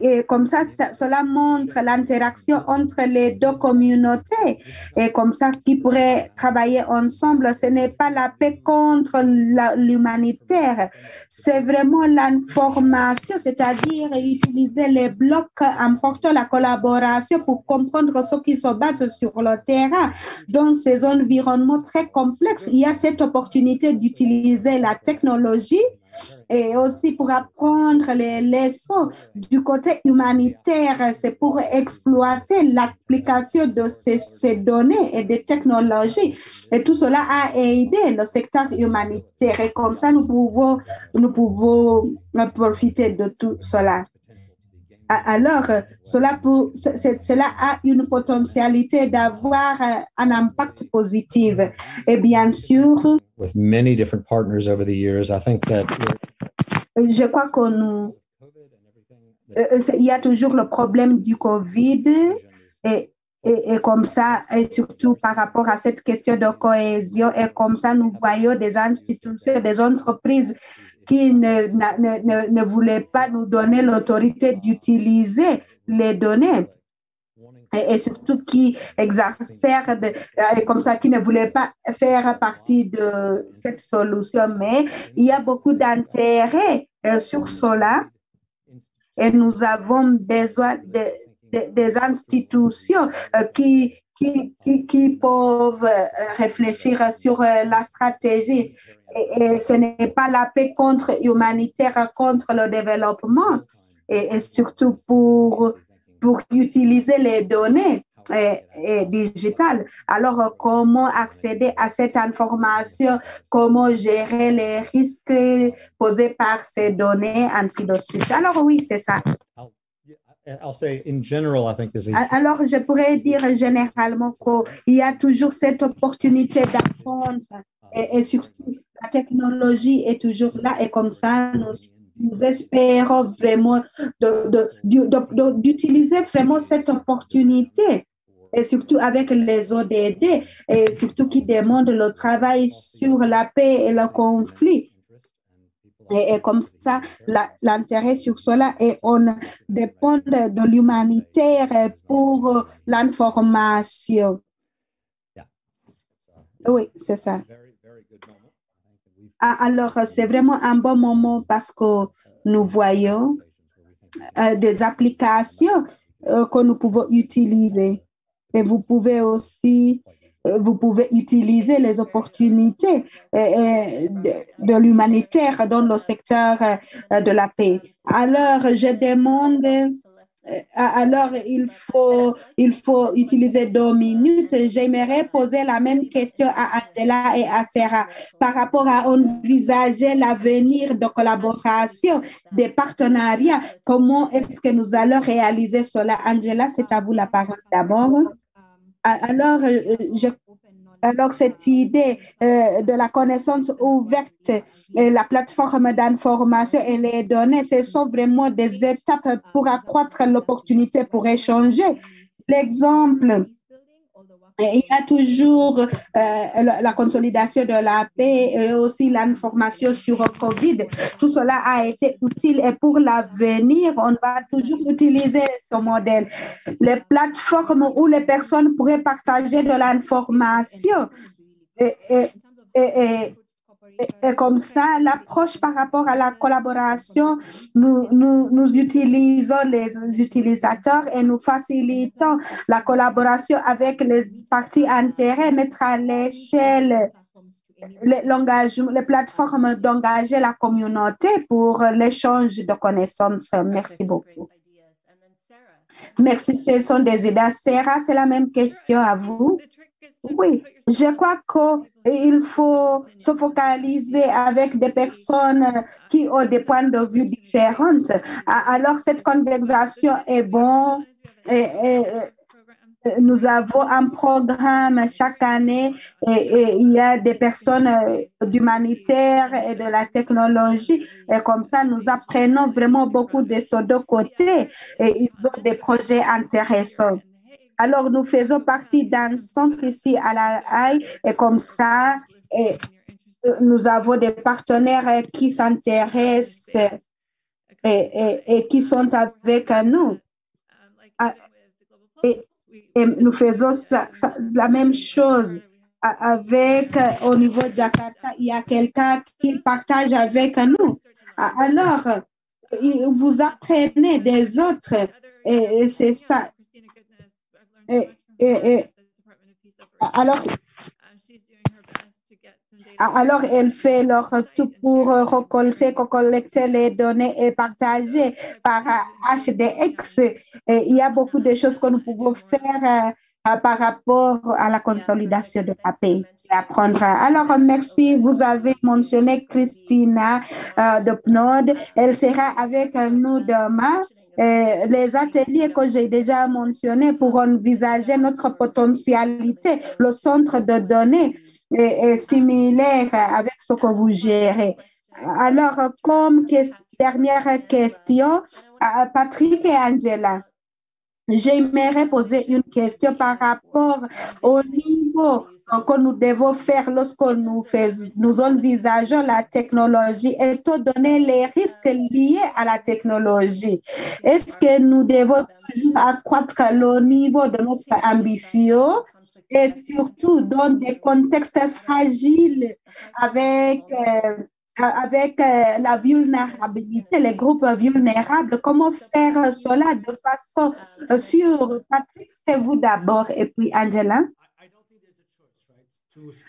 Et comme ça, cela montre l'interaction entre les deux communautés et comme ça, qui pourraient travailler ensemble. Ce n'est pas la paix contre l'humanitaire, c'est vraiment l'information, c'est-à-dire utiliser les blocs important la collaboration pour comprendre ce qui se base sur le terrain. Dans ces environnements très complexes, il y a cette opportunité d'utiliser la technologie et aussi pour apprendre les leçons du côté humanitaire, c'est pour exploiter l'application de ces données et des technologies. Et tout cela a aidé le secteur humanitaire. Et comme ça, nous pouvons profiter de tout cela. Alors, cela a une potentialité d'avoir un impact positif. Et bien sûr, with many different partners over the years, I think that je crois qu'il y a toujours le problème du COVID et comme ça, et surtout par rapport à cette question de cohésion, et comme ça, nous voyons des institutions, des entreprises qui ne voulaient pas nous donner l'autorité d'utiliser les données. Et surtout qui exacerbe, et comme ça, qui ne voulait pas faire partie de cette solution. Mais il y a beaucoup d'intérêt sur cela et nous avons besoin des institutions qui peuvent réfléchir sur la stratégie. Et ce n'est pas la paix humanitaire contre le développement et surtout pour utiliser les données digitales. Alors, comment accéder à cette information, comment gérer les risques posés par ces données, ainsi de suite. Alors, oui, c'est ça. I'll say in general, I think there's Alors, je pourrais dire généralement qu'il y a toujours cette opportunité d'apprendre et surtout, la technologie est toujours là et comme ça, nous espérons vraiment d'utiliser vraiment cette opportunité et surtout avec les ODD et surtout qui demandent le travail sur la paix et le conflit. Et comme ça, l'intérêt sur cela et on dépend de l'humanitaire pour l'information. Oui, c'est ça. Alors, c'est vraiment un bon moment parce que nous voyons des applications que nous pouvons utiliser. Et vous pouvez utiliser les opportunités de l'humanitaire dans le secteur de la paix. Alors, je demande... Alors, il faut utiliser 2 minutes. J'aimerais poser la même question à Angela et à Sarah par rapport à envisager l'avenir de collaboration, des partenariats. Comment est-ce que nous allons réaliser cela? Angela, c'est à vous la parole d'abord. Alors, cette idée de la connaissance ouverte, la plateforme d'information et les données, ce sont vraiment des étapes pour accroître l'opportunité pour échanger. L'exemple, il y a toujours la consolidation de la paix et aussi l'information sur le COVID. Tout cela a été utile et pour l'avenir, on va toujours utiliser ce modèle. Les plateformes où les personnes pourraient partager de l'information et comme ça, l'approche par rapport à la collaboration, nous utilisons les utilisateurs et nous facilitons la collaboration avec les parties intérêts, mettre à l'échelle les plateformes d'engager la communauté pour l'échange de connaissances. Merci beaucoup. Merci, ce sont des idées. Sarah, c'est la même question à vous. Oui, je crois qu'il faut se focaliser avec des personnes qui ont des points de vue différents. Alors, cette conversation est bonne nous avons un programme chaque année et il y a des personnes d'humanitaire et de la technologie. Et comme ça, nous apprenons vraiment beaucoup de ces deux côtés et ils ont des projets intéressants. Alors, nous faisons partie d'un centre ici à La Haye et comme ça, nous avons des partenaires qui s'intéressent et qui sont avec nous. Et nous faisons la même chose avec, au niveau de Jakarta, il y a quelqu'un qui partage avec nous. Alors, vous apprenez des autres et c'est ça. Alors, elle fait leur tout pour collecter les données et partager par HDX. Et il y a beaucoup de choses que nous pouvons faire par rapport à la consolidation de la paix et apprendre. Alors, merci. Vous avez mentionné Christina de PNOD. Elle sera avec nous demain. Les ateliers que j'ai déjà mentionnés pour envisager notre potentialité, le centre de données est similaire avec ce que vous gérez. Alors, comme dernière question, Patrick et Angela, j'aimerais poser une question par rapport au niveau que nous devons faire lorsque nous envisageons la technologie, étant donné les risques liés à la technologie. Est-ce que nous devons toujours accroître le niveau de notre ambition et surtout dans des contextes fragiles avec la vulnérabilité, les groupes vulnérables, comment faire cela de façon sûre? Patrick, c'est vous d'abord et puis Angela.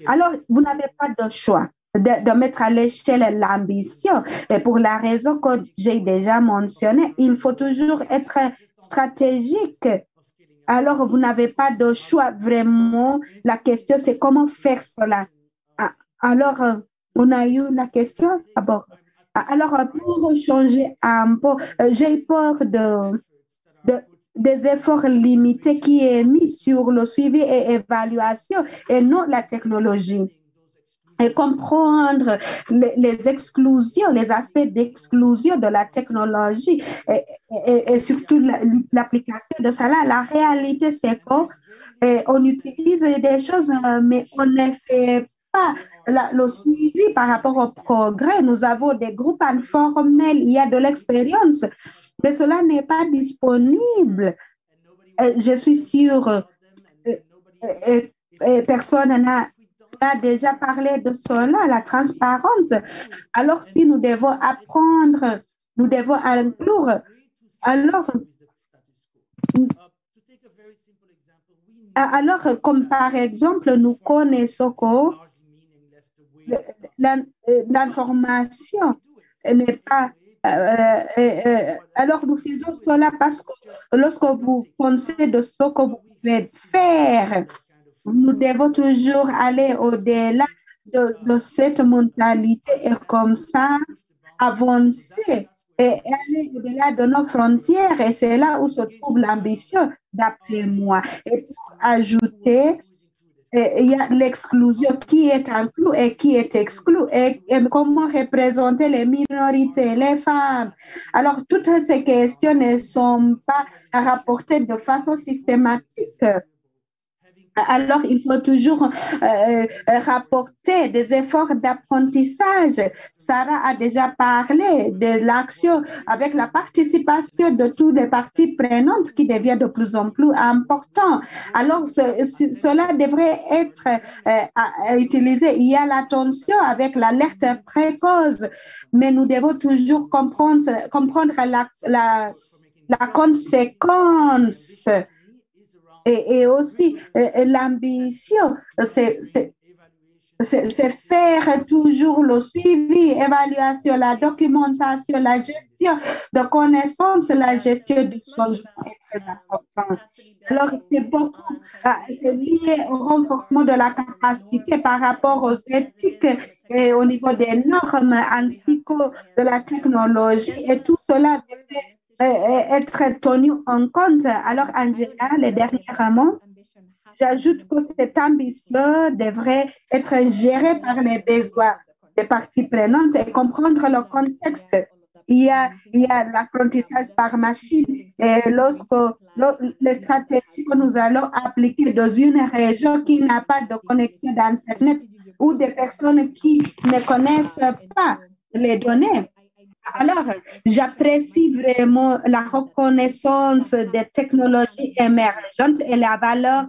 Alors, vous n'avez pas de choix de mettre à l'échelle l'ambition. Et pour la raison que j'ai déjà mentionnée, il faut toujours être stratégique. Alors, vous n'avez pas de choix vraiment. La question, c'est comment faire cela. Alors, on a eu la question d'abord. Alors, pour changer un peu, j'ai peur des efforts limités qui est mis sur le suivi et évaluation et non la technologie. Et comprendre les exclusions, les aspects d'exclusion de la technologie et surtout l'application de cela. La réalité, c'est qu'on utilise des choses, mais on ne fait pas le suivi par rapport au progrès. Nous avons des groupes informels, il y a de l'expérience, mais cela n'est pas disponible. Je suis sûre, personne n'a déjà parlé de cela, la transparence. Alors, si nous devons apprendre, nous devons inclure. Alors, comme par exemple, nous connaissons que l'information n'est pas... alors, nous faisons cela parce que lorsque vous pensez de ce que vous pouvez faire, nous devons toujours aller au-delà de cette mentalité et comme ça avancer et aller au-delà de nos frontières. Et c'est là où se trouve l'ambition, d'après moi. Et pour ajouter, il y a l'exclusion, qui est inclus et qui est exclu, et comment représenter les minorités, les femmes. Alors, toutes ces questions ne sont pas rapportées de façon systématique. Alors, il faut toujours rapporter des efforts d'apprentissage. Sarah a déjà parlé de l'action avec la participation de toutes les parties prenantes qui devient de plus en plus important. Alors, cela devrait être utilisé. Il y a l'attention avec l'alerte précoce, mais nous devons toujours comprendre la conséquence. Et aussi, l'ambition, c'est faire toujours le suivi, évaluation, la documentation, la gestion de connaissances, la gestion du changement est très importante. Alors, c'est lié au renforcement de la capacité par rapport aux éthiques et au niveau des normes ainsi que de la technologie, et tout cela devait être tenu en compte. Alors, Angela, les derniers mots. j'ajoute que cette ambition devrait être gérée par les besoins des parties prenantes et comprendre le contexte. Il y a l'apprentissage par machine et les stratégies que nous allons appliquer dans une région qui n'a pas de connexion d'Internet ou des personnes qui ne connaissent pas les données. Alors, j'apprécie vraiment la reconnaissance des technologies émergentes et la valeur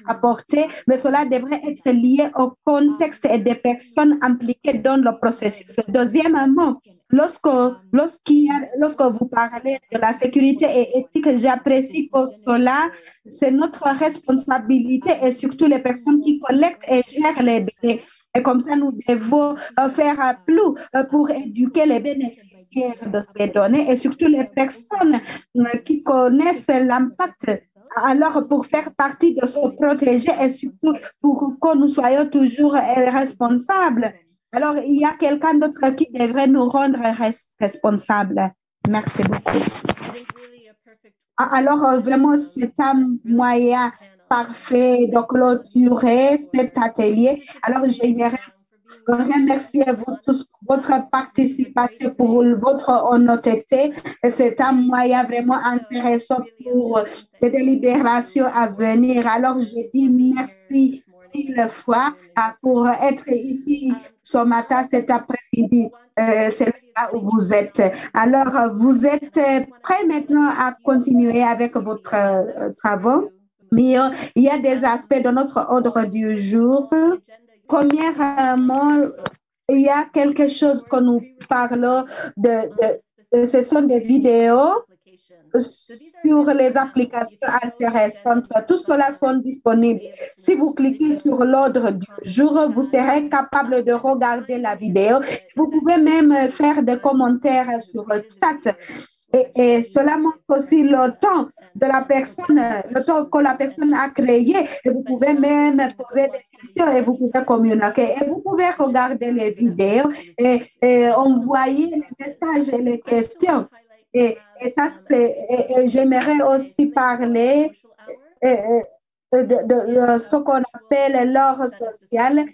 apportée, mais cela devrait être lié au contexte et des personnes impliquées dans le processus. Deuxièmement, lorsque vous parlez de la sécurité et éthique, j'apprécie que cela, c'est notre responsabilité et surtout les personnes qui collectent et gèrent les données. Et comme ça, nous devons faire plus pour éduquer les bénéficiaires de ces données et surtout les personnes qui connaissent l'impact. Alors, pour faire partie de se protéger et surtout pour que nous soyons toujours responsables. Alors, il y a quelqu'un d'autre qui devrait nous rendre responsables. Merci beaucoup. Alors, vraiment, c'est un moyen parfait de clôturer cet atelier. Alors, j'aimerais remercier vous tous pour votre participation, pour votre honnêteté. C'est un moyen vraiment intéressant pour les délibérations à venir. Alors, je dis merci mille fois pour être ici ce matin, cet après-midi. C'est là où vous êtes. Alors, vous êtes prêts maintenant à continuer avec votre travaux. Mais il y a des aspects de notre ordre du jour. Premièrement, il y a quelque chose que nous parlons ce sont des vidéos sur les applications intéressantes. Tout cela sont disponibles. Si vous cliquez sur l'ordre du jour, vous serez capable de regarder la vidéo. Vous pouvez même faire des commentaires sur le chat. Et cela montre aussi le temps de la personne, le temps que la personne a créé. Et vous pouvez même poser des questions et vous pouvez communiquer. Et vous pouvez regarder les vidéos et envoyer les messages et les questions. Et ça, j'aimerais aussi parler de ce qu'on appelle l'or social.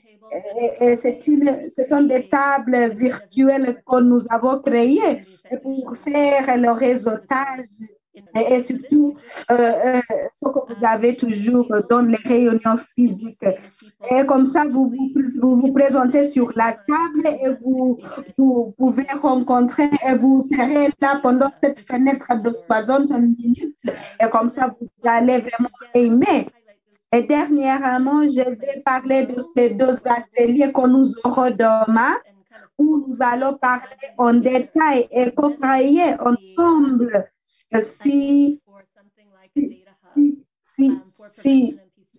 Et ce sont des tables virtuelles que nous avons créées pour faire le réseautage et surtout ce que vous avez toujours dans les réunions physiques. Et comme ça, vous vous présentez sur la table et vous pouvez rencontrer et vous serez là pendant cette fenêtre de 60 minutes. Et comme ça, vous allez vraiment aimer. Et dernièrement, je vais parler de ces deux ateliers que nous aurons demain, où nous allons parler en détail et co-créer ensemble si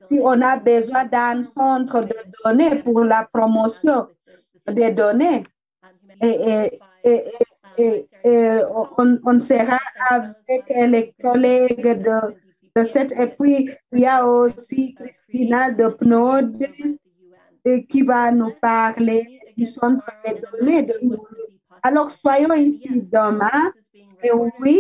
on a besoin d'un centre de données pour la promotion des données. Et on sera avec les collègues de cette. Et puis, il y a aussi Christina de PNOD qui va nous parler du centre des données de nous. Alors, soyons ici demain. Et oui,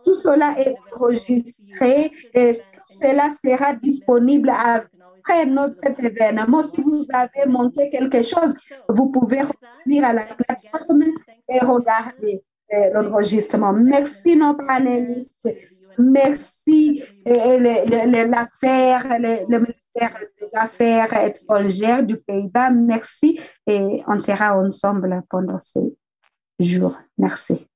tout cela est enregistré et tout cela sera disponible après cet événement. Si vous avez manqué quelque chose, vous pouvez revenir à la plateforme et regarder l'enregistrement. Merci nos panélistes. Merci le ministère des Affaires étrangères du Pays-Bas. Merci et on sera ensemble pendant ces jours. Merci.